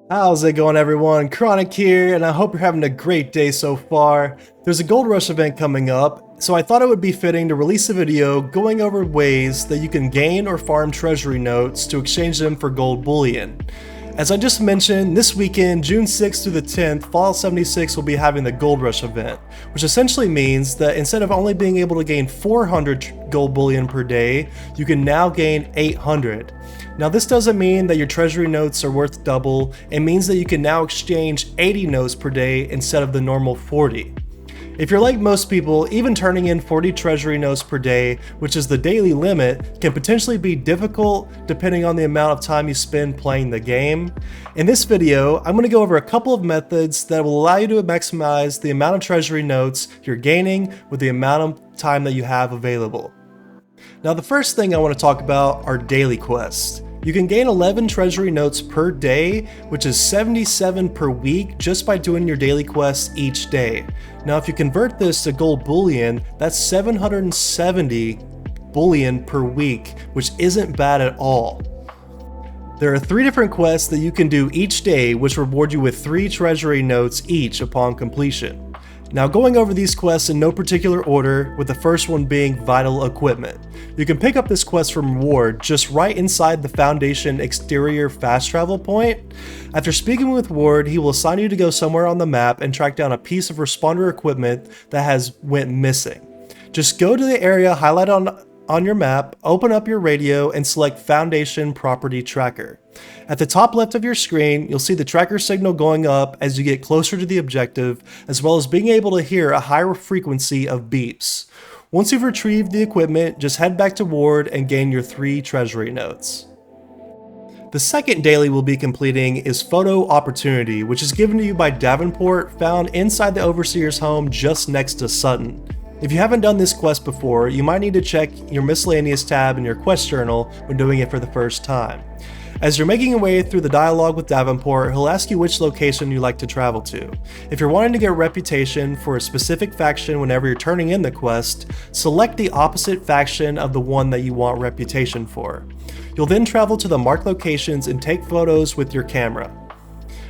How's it going, everyone? Chronic here, and I hope you're having a great day so far. There's a Gold Rush event coming up, so I thought it would be fitting to release a video going over ways that you can gain or farm treasury notes to exchange them for gold bullion. As I just mentioned, this weekend, June 6th through the 10th, Fallout 76 will be having the Gold Rush event, which essentially means that instead of only being able to gain 400 gold bullion per day, you can now gain 800. Now this doesn't mean that your treasury notes are worth double, it means that you can now exchange 80 notes per day instead of the normal 40. If you're like most people, even turning in 40 treasury notes per day, which is the daily limit, can potentially be difficult depending on the amount of time you spend playing the game. In this video, I'm going to go over a couple of methods that will allow you to maximize the amount of treasury notes you're gaining with the amount of time that you have available. Now the first thing I want to talk about are daily quests. You can gain 11 treasury notes per day, which is 77 per week just by doing your daily quests each day. Now if you convert this to gold bullion, that's 770 bullion per week, which isn't bad at all. There are 3 different quests that you can do each day which reward you with 3 treasury notes each upon completion. Now going over these quests in no particular order, with the first one being Vital Equipment. You can pick up this quest from Ward just right inside the Foundation exterior fast travel point. After speaking with Ward, he will assign you to go somewhere on the map and track down a piece of responder equipment that has went missing. Just go to the area highlighted on your map, open up your radio, and select Foundation Property Tracker. At the top left of your screen, you'll see the tracker signal going up as you get closer to the objective, as well as being able to hear a higher frequency of beeps. Once you've retrieved the equipment, just head back to Ward and gain your 3 treasury notes. The second daily we'll be completing is Photo Opportunity, which is given to you by Davenport, found inside the Overseer's home just next to Sutton. If you haven't done this quest before, you might need to check your miscellaneous tab in your quest journal when doing it for the first time. As you're making your way through the dialogue with Davenport, he'll ask you which location you'd like to travel to. If you're wanting to get reputation for a specific faction whenever you're turning in the quest, select the opposite faction of the one that you want reputation for. You'll then travel to the marked locations and take photos with your camera.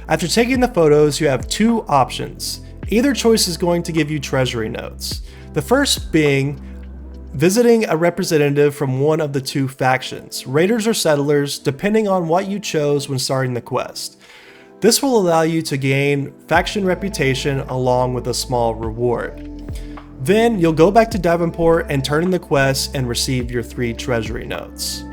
After taking the photos, you have 2 options. Either choice is going to give you treasury notes. The first being visiting a representative from one of the 2 factions, raiders or settlers, depending on what you chose when starting the quest. This will allow you to gain faction reputation along with a small reward. Then you'll go back to Davenport and turn in the quest and receive your 3 treasury notes.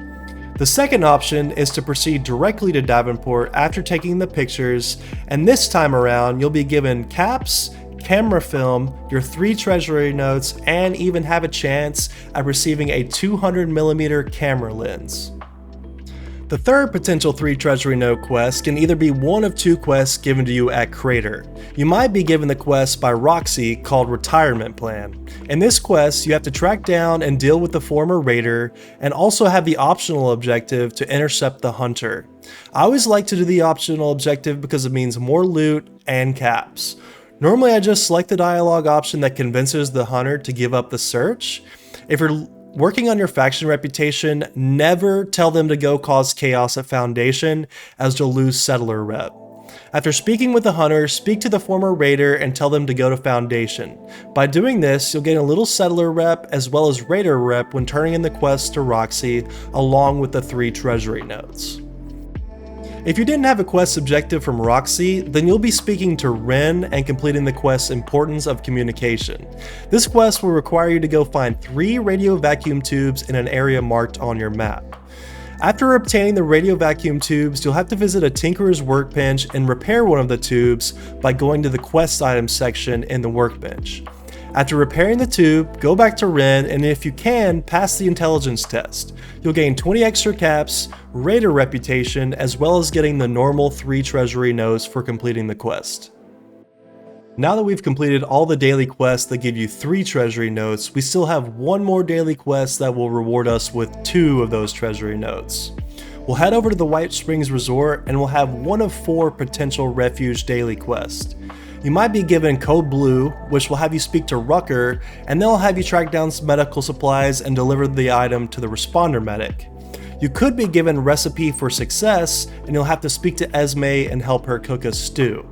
The second option is to proceed directly to Davenport after taking the pictures, and this time around you'll be given caps, camera film, your 3 treasury notes, and even have a chance at receiving a 200mm camera lens. The third potential 3 treasury note quest can either be one of 2 quests given to you at Crater. You might be given the quest by Roxy called Retirement Plan. In this quest, you have to track down and deal with the former raider, and also have the optional objective to intercept the hunter. I always like to do the optional objective because it means more loot and caps. Normally I just select the dialogue option that convinces the hunter to give up the search. If you're working on your faction reputation, never tell them to go cause chaos at Foundation, as you'll lose settler rep. After speaking with the hunter, speak to the former raider and tell them to go to Foundation. By doing this, you'll gain a little settler rep as well as raider rep when turning in the quest to Roxy, along with the 3 treasury notes. If you didn't have a quest objective from Roxy, then you'll be speaking to Ren and completing the quest's Importance of Communication. This quest will require you to go find 3 radio vacuum tubes in an area marked on your map. After obtaining the radio vacuum tubes, you'll have to visit a Tinkerer's workbench and repair one of the tubes by going to the quest items section in the workbench. After repairing the tube, go back to Ren, and if you can, pass the intelligence test. You'll gain 20 extra caps, raider reputation, as well as getting the normal 3 treasury notes for completing the quest. Now that we've completed all the daily quests that give you 3 treasury notes, we still have one more daily quest that will reward us with 2 of those treasury notes. We'll head over to the White Springs Resort and we'll have one of 4 potential refuge daily quests. You might be given Code Blue, which will have you speak to Rucker, and they'll have you track down some medical supplies and deliver the item to the responder medic. You could be given Recipe for Success, and you'll have to speak to Esme and help her cook a stew.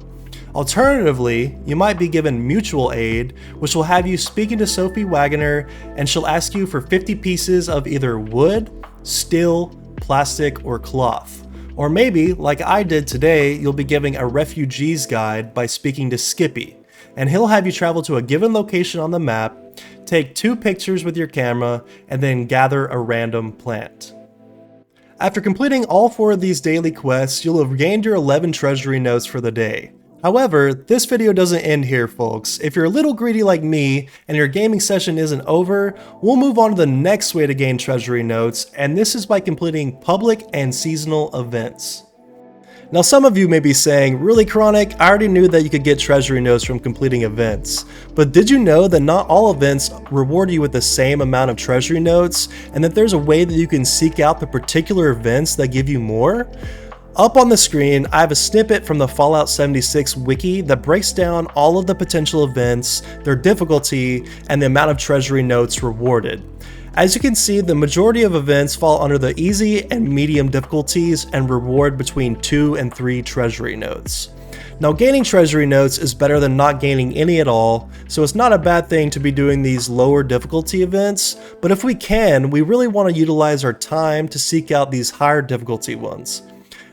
Alternatively, you might be given Mutual Aid, which will have you speaking to Sophie Wagoner, and she'll ask you for 50 pieces of either wood, steel, plastic, or cloth. Or maybe, like I did today, you'll be giving a refugee's guide by speaking to Skippy, and he'll have you travel to a given location on the map, take 2 pictures with your camera, and then gather a random plant. After completing all 4 of these daily quests, you'll have gained your 11 treasury notes for the day. However, this video doesn't end here, folks. If you're a little greedy like me and your gaming session isn't over, we'll move on to the next way to gain treasury notes, and this is by completing public and seasonal events. Now some of you may be saying, really Chronic, I already knew that you could get treasury notes from completing events. But did you know that not all events reward you with the same amount of treasury notes, and that there's a way that you can seek out the particular events that give you more? Up on the screen, I have a snippet from the Fallout 76 wiki that breaks down all of the potential events, their difficulty, and the amount of treasury notes rewarded. As you can see, the majority of events fall under the easy and medium difficulties and reward between 2 and 3 treasury notes. Now, gaining treasury notes is better than not gaining any at all, so it's not a bad thing to be doing these lower difficulty events, but if we can, we really want to utilize our time to seek out these higher difficulty ones.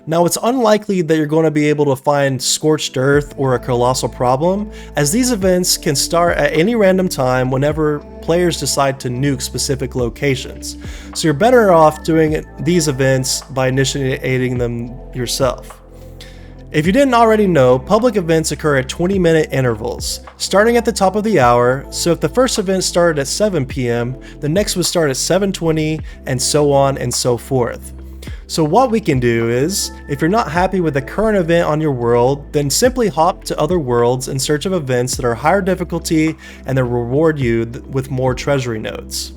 Now, it's unlikely that you're going to be able to find Scorched Earth or a Colossal Problem, as these events can start at any random time whenever players decide to nuke specific locations. So you're better off doing these events by initiating them yourself. If you didn't already know, public events occur at 20-minute intervals, starting at the top of the hour, so if the first event started at 7 p.m., the next would start at 7:20, and so on and so forth. So what we can do is, if you're not happy with the current event on your world, then simply hop to other worlds in search of events that are higher difficulty and that reward you with more treasury notes.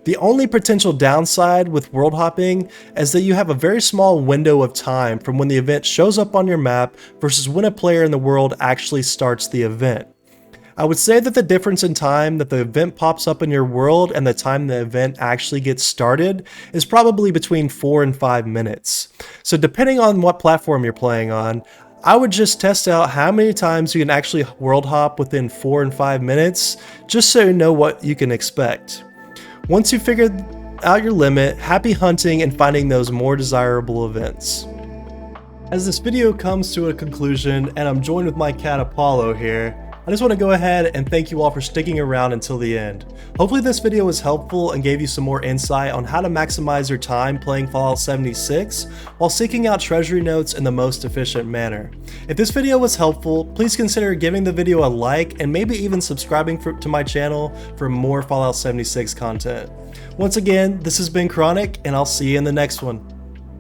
The only potential downside with world hopping is that you have a very small window of time from when the event shows up on your map versus when a player in the world actually starts the event. I would say that the difference in time that the event pops up in your world and the time the event actually gets started is probably between 4 and 5 minutes. So depending on what platform you're playing on, I would just test out how many times you can actually world hop within 4 and 5 minutes, just so you know what you can expect. Once you figured out your limit, happy hunting and finding those more desirable events. As this video comes to a conclusion and I'm joined with my cat Apollo here, I just want to go ahead and thank you all for sticking around until the end. Hopefully this video was helpful and gave you some more insight on how to maximize your time playing Fallout 76 while seeking out treasury notes in the most efficient manner. If this video was helpful, please consider giving the video a like and maybe even subscribing to my channel for more Fallout 76 content. Once again, this has been Chronic, and I'll see you in the next one.